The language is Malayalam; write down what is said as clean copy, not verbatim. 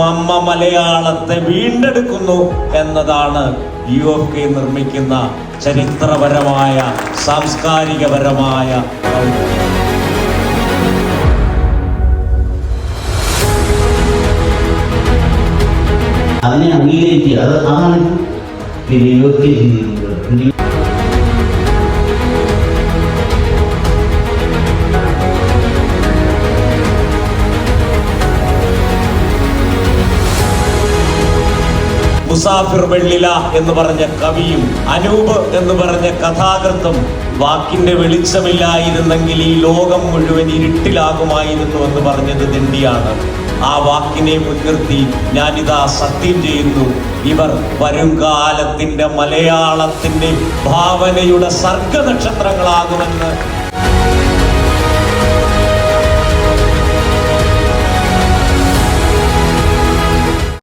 അമ്മ മലയാളത്തെ വീണ്ടെടുക്കുന്നു എന്നതാണ് UFK നിർമ്മിക്കുന്ന ചരിത്രപരമായ സാംസ്കാരികപരമായ അതിനെ അംഗീകരിക്കുക. അതാണ് UFK ചെയ്യുന്നത്. മുസാഫിർ വെള്ളില എന്ന് പറഞ്ഞ കവിയും അനൂപ് എന്ന് പറഞ്ഞ കഥാകൃത്തും വാക്കിന്റെ വെളിച്ചമില്ലായിരുന്നെങ്കിൽ ഈ ലോകം മുഴുവൻ ഇരുട്ടിലാകുമായിരുന്നു എന്ന് പറഞ്ഞത് ദണ്ഡിയാണ്. ആ വാക്കിനെ മുൻനിർത്തി ഞാനിതാ സത്യം ചെയ്യുന്നു, ഇവർ വരുംകാലത്തിന്റെ മലയാളത്തിന്റെ ഭാവനയുടെ സർഗനക്ഷത്രങ്ങളാകുമെന്ന്